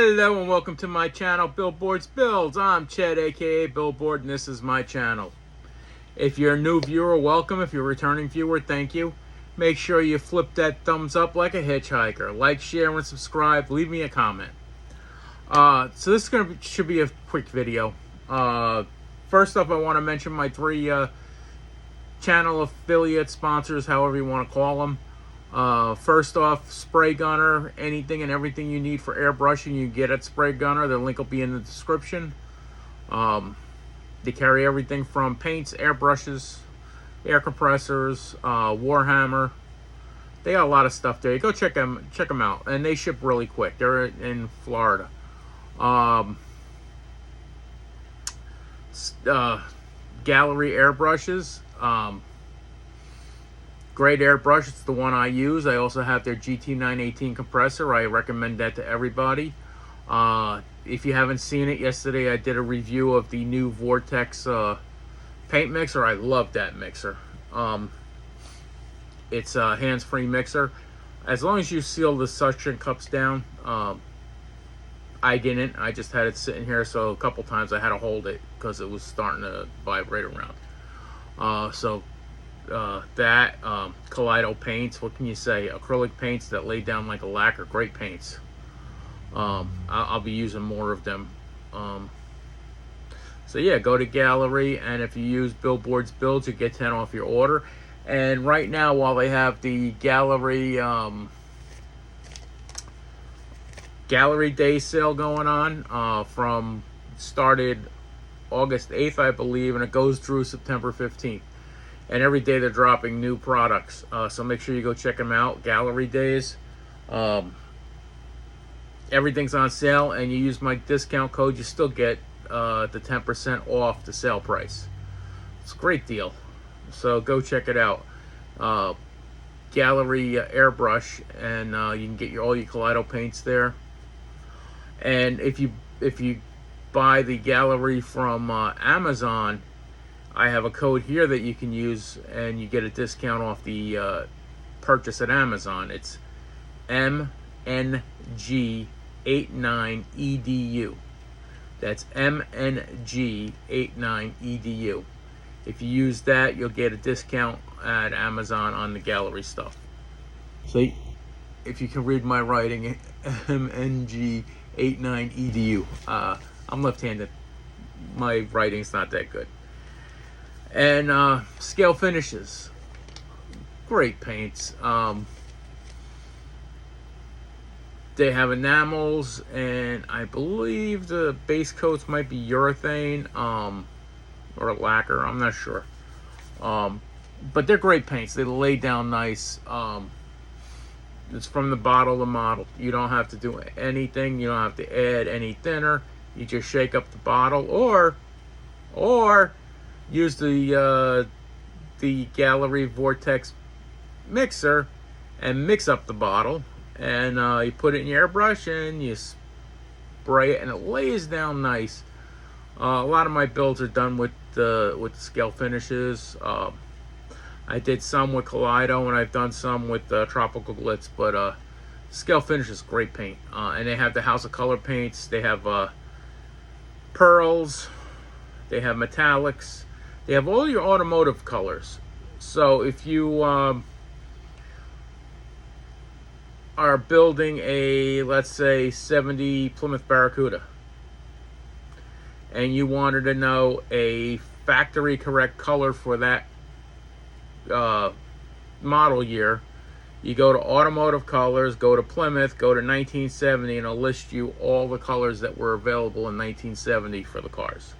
Hello and welcome to my channel, Billboardsbuilds. I'm Chet, aka Billboard, and this is my channel. If you're a new viewer, welcome. If you're a returning viewer, thank you. Make sure you flip that thumbs up like a hitchhiker. Like, share, and subscribe. Leave me a comment. So this should be a quick video. First up, I want to mention my three channel affiliate sponsors, however you want to call them. First off, Spray Gunner. Anything and everything you need for airbrushing you get at Spray Gunner. The link will be in the description. They carry everything from paints, airbrushes, air compressors, Warhammer. They got a lot of stuff there. You go check them out, and they ship really quick. They're in Florida. Gallery airbrushes. Great airbrush. It's the one I use. I also have their GT918 compressor. I recommend that to everybody. If you haven't seen it, yesterday I did a review of the new Vortex paint mixer. I love that mixer. It's a hands-free mixer. As long as you seal the suction cups down. I didn't. I just had it sitting here, so a couple times I had to hold it because it was starting to vibrate around. Kaleido paints, what can you say? Acrylic paints that lay down like a lacquer, great paints. I'll be using more of them. So yeah, go to Gallery, and if you use Billboardsbuilds, you get 10 off your order. And right now, while they have the Gallery Day sale going on, started August 8th, I believe, and it goes through September 15th. And every day they're dropping new products. So make sure you go check them out. Gallery Days. Everything's on sale, and you use my discount code, you still get the 10% off the sale price. It's a great deal. So go check it out. Gallery airbrush, and you can get all your Kaleido paints there. And if you buy the Gallery from Amazon, I have a code here that you can use, and you get a discount off the purchase at Amazon. It's MNG89EDU. That's MNG89EDU. If you use that, you'll get a discount at Amazon on the Gallery stuff. So if you can read my writing, MNG89EDU. I'm left-handed. My writing's not that good. And Scale Finishes, great paints. They have enamels, and I believe the base coats might be urethane or lacquer. I'm not sure, but they're great paints. They lay down nice. It's from the bottle to model. You don't have to do anything. You don't have to add any thinner. You just shake up the bottle, or use the Gallery Vortex mixer and mix up the bottle, and you put it in your airbrush and you spray it, and it lays down nice. A lot of my builds are done with the Scale Finishes. I did some with Kaleido, and I've done some with Tropical Glitz, but Scale Finish is great paint. And they have the House of Color paints. They have pearls. They have metallics. They have all your automotive colors. So if you are building a, let's say, 70 Plymouth Barracuda, and you wanted to know a factory correct color for that model year, you go to Automotive Colors, go to Plymouth, go to 1970, and it'll list you all the colors that were available in 1970 for the cars.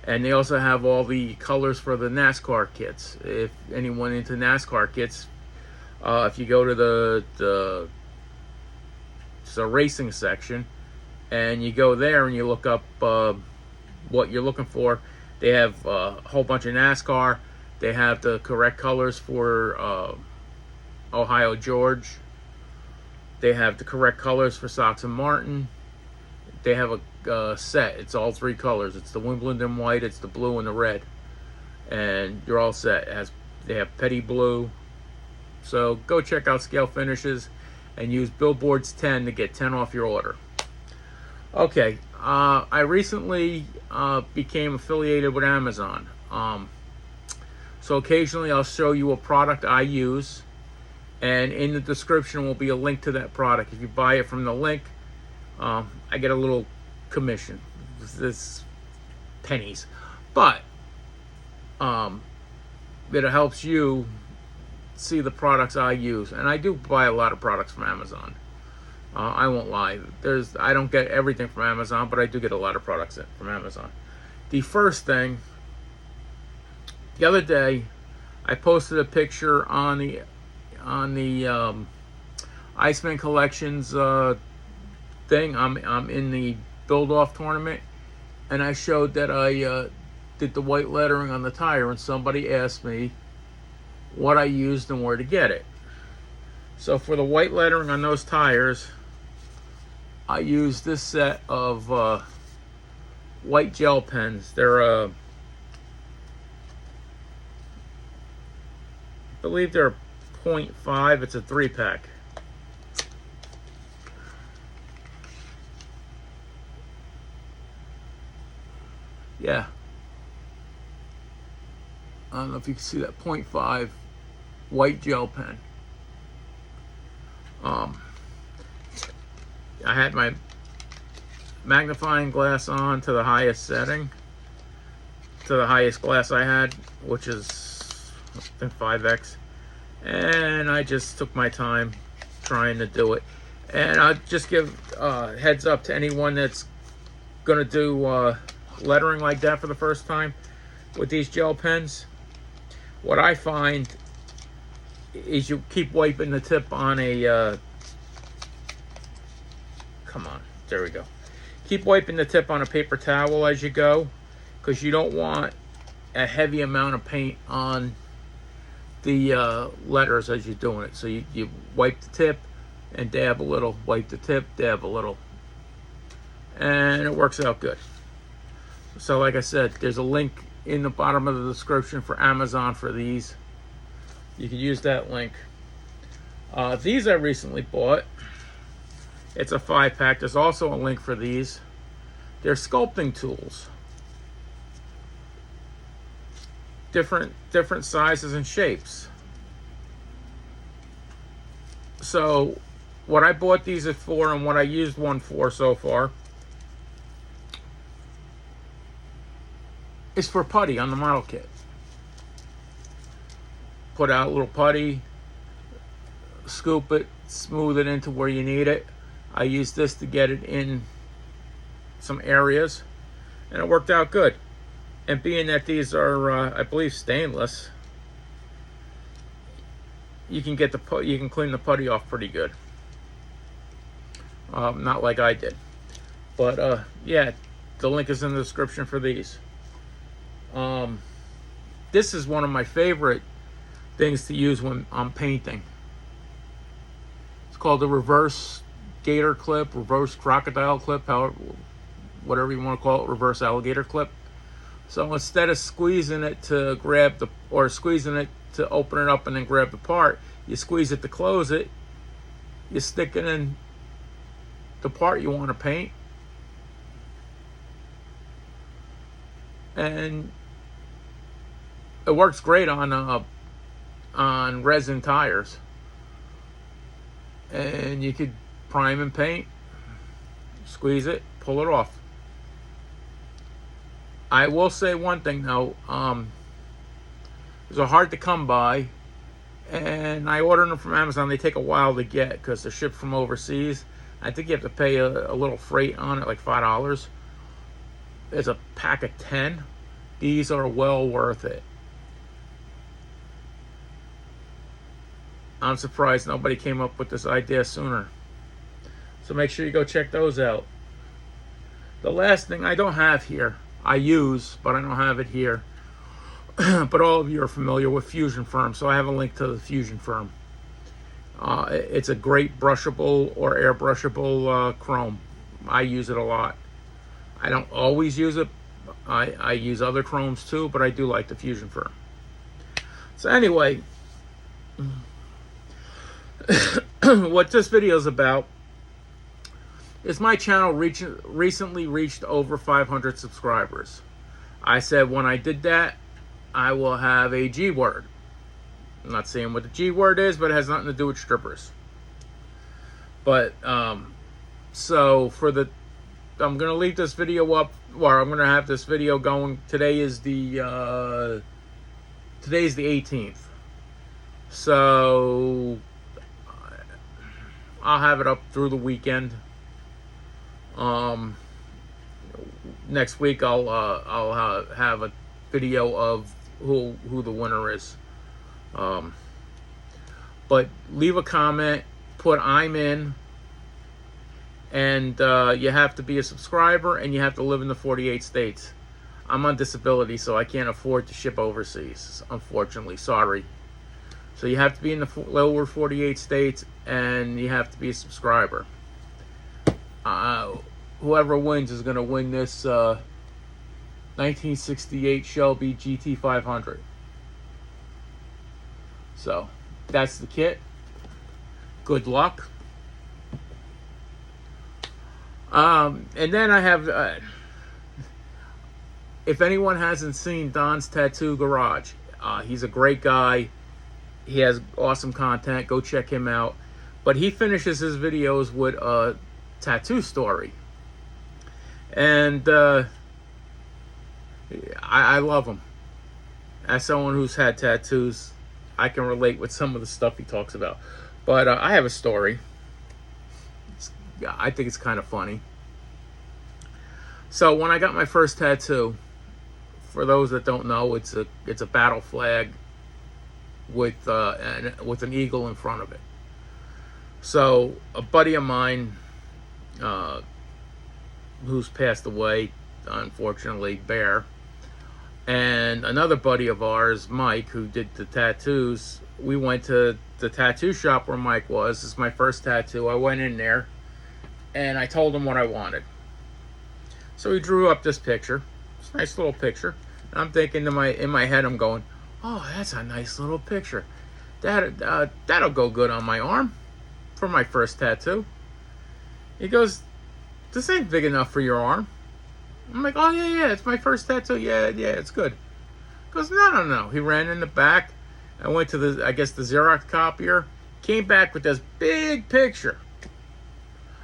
And they also have all the colors for the NASCAR kits. If anyone into NASCAR kits, if you go to the racing section, and you go there and you look up what you're looking for, they have a whole bunch of NASCAR. They have the correct colors for Ohio George. They have the correct colors for Sox and Martin. They have a set. It's all three colors. It's the Wimbledon white, it's the blue, and the red, and you're all set. They have petty blue. So go check out Scale Finishes and use Billboards 10 to get 10 off your order. Okay, I recently became affiliated with Amazon. So occasionally I'll show you a product I use, and in the description will be a link to that product. If you buy it from the link, I get a little commission. This pennies, but it helps you see the products I use, and I do buy a lot of products from Amazon. I won't lie. I don't get everything from Amazon, but I do get a lot of products from Amazon. The first thing, the other day, I posted a picture on the Iceman Collections thing. I'm in the build-off tournament, and I showed that I did the white lettering on the tire, and somebody asked me what I used and where to get it. So for the white lettering on those tires, I used this set of white gel pens. They're I believe they're 0.5. It's a 3-pack. Yeah. I don't know if you can see that 0.5 white gel pen. I had my magnifying glass on to the highest setting, to the highest glass I had, which is I think 5x, and I just took my time trying to do it. And I'll just give heads up to anyone that's gonna do lettering like that for the first time with these gel pens. What I find is you keep wiping the tip on a come on, there we go. Keep wiping the tip on a paper towel as you go, because you don't want a heavy amount of paint on the letters as you're doing it. So you wipe the tip and dab a little, wipe the tip, dab a little, and it works out good. So like I said, there's a link in the bottom of the description for Amazon for these. You can use that link. These I recently bought. It's a 5-pack. There's also a link for these. They're sculpting tools. Different sizes and shapes. So what I bought these for and what I used one for so far is for putty on the model kit. Put out a little putty, scoop it, smooth it into where you need it. I used this to get it in some areas, and it worked out good. And being that these are, I believe, stainless, you can clean the putty off pretty good. Not like I did, but yeah, the link is in the description for these. This is one of my favorite things to use when I'm painting. It's called the reverse gator clip, reverse crocodile clip, whatever you want to call it, reverse alligator clip. So instead of squeezing it to grab squeezing it to open it up and then grab the part, you squeeze it to close it. You stick it in the part you want to paint, and it works great on resin tires. And you could prime and paint, squeeze it, pull it off. I will say one thing though, these are hard to come by, and I ordered them from Amazon. They take a while to get because they're shipped from overseas. I think you have to pay a little freight on it, like $5. There's a pack of 10. These are well worth it. I'm surprised nobody came up with this idea sooner. So make sure you go check those out. The last thing I don't have here, I use, but I don't have it here. But all of you are familiar with Fusion Firm, so I have a link to the Fusion Firm. It's a great brushable or airbrushable chrome. I use it a lot. I don't always use it. I use other chromes too, but I do like the Fusion Firm. So anyway, what this video is about is my channel recently reached over 500 subscribers. I said when I did that, I will have a G word. I'm not saying what the G word is, but it has nothing to do with strippers. But, so for the, I'm going to leave this video up, or I'm going to have this video going. Today's the 18th. So, I'll have it up through the weekend. Next week I'll have a video of who the winner is. But leave a comment, put I'm in, and you have to be a subscriber and you have to live in the 48 states. I'm on disability, so I can't afford to ship overseas, unfortunately. Sorry. So you have to be in the lower 48 states and you have to be a subscriber. Whoever wins is going to win this 1968 Shelby GT500. So that's the kit. Good luck. And then I have, if anyone hasn't seen Don's Tattoo Garage, he's a great guy. He has awesome content. Go check him out. But he finishes his videos with a tattoo story. And I love him. As someone who's had tattoos, I can relate with some of the stuff he talks about. But I have a story. I think it's kind of funny. So when I got my first tattoo, for those that don't know, it's a battle flag with an eagle in front of it. So a buddy of mine, who's passed away, unfortunately, Bear, and another buddy of ours, Mike, who did the tattoos, we went to the tattoo shop where Mike was. This is my first tattoo. I went in there and I told him what I wanted. So he drew up this picture. It's a nice little picture. And I'm thinking in my head, I'm going, oh, that's a nice little picture. That'll go good on my arm for my first tattoo. He goes, this ain't big enough for your arm. I'm like, oh, yeah, it's my first tattoo. Yeah, it's good. He goes, no. He ran in the back. I went to the Xerox copier. Came back with this big picture.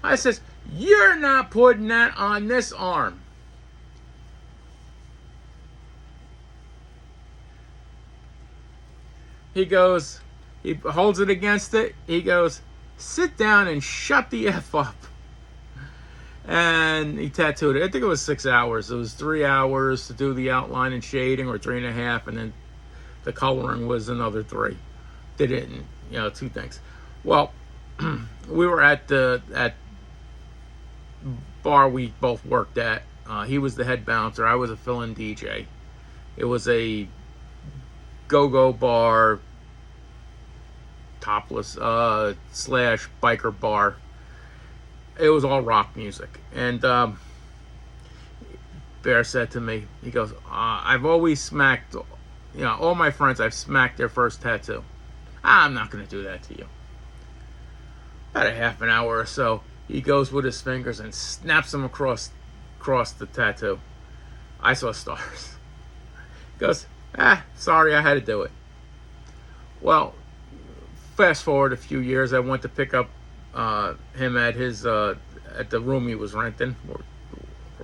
I says, you're not putting that on this arm. He goes, he holds it against it. He goes, sit down and shut the F up. And he tattooed it. I think it was 6 hours. It was 3 hours to do the outline and shading, or 3.5, and then the coloring was another 3. Did it in, 2 things. Well, we were at bar we both worked at. He was the head bouncer. I was a fill-in DJ. It was a go-go bar, topless slash biker bar. It was all rock music. And Bear said to me, he goes, I've always smacked, all my friends, I've smacked their first tattoo. I'm not going to do that to you. About a half an hour or so, he goes with his fingers and snaps them across the tattoo. I saw stars. He goes, sorry, I had to do it. Well, fast forward a few years, I went to pick up him at his at the room he was renting,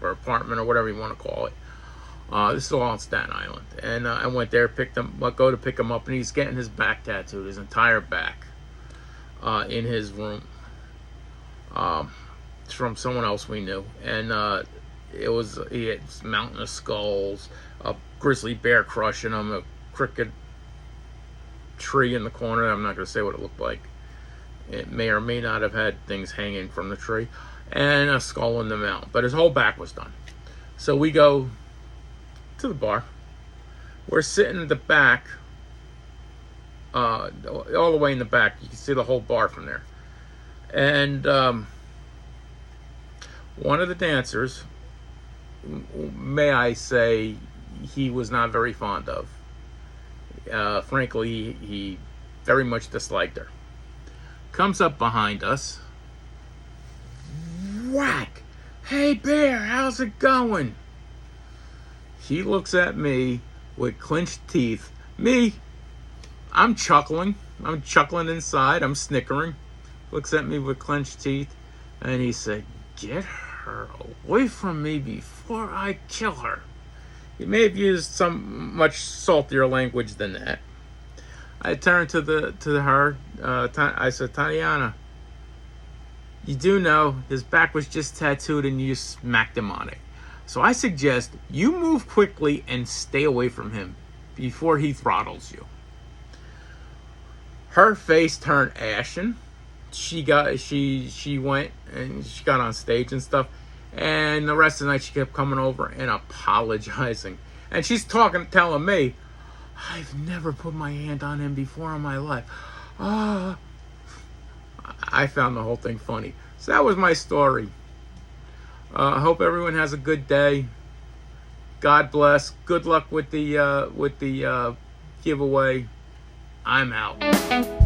or apartment, or whatever you want to call it. This is all on Staten Island, and I went there, go to pick him up, and he's getting his back tattooed, his entire back, in his room. It's from someone else we knew, and he had this mountain of skulls, a grizzly bear crushing him, a crooked tree in the corner. I'm not going to say what it looked like. It may or may not have had things hanging from the tree, and a skull in the mountain. But his whole back was done. So we go to the bar. We're sitting at the back, all the way in the back. You can see the whole bar from there. And one of the dancers, may I say, he was not very fond of. Frankly, he very much disliked her. Comes up behind us, whack. Hey, Bear, how's it going? He looks at me with clenched teeth. Me, I'm chuckling. I'm chuckling inside. I'm snickering. Looks at me with clenched teeth. And he said, get her away from me before I kill her. He may have used some much saltier language than that. I turned to her. I said, Tatiana, you do know his back was just tattooed and you smacked him on it. So I suggest you move quickly and stay away from him before he throttles you. Her face turned ashen. She went and she got on stage and stuff. And the rest of the night she kept coming over and apologizing. And she's telling me, I've never put my hand on him before in my life. I found the whole thing funny. So that was my story. I hope everyone has a good day. God bless. Good luck with the giveaway. I'm out.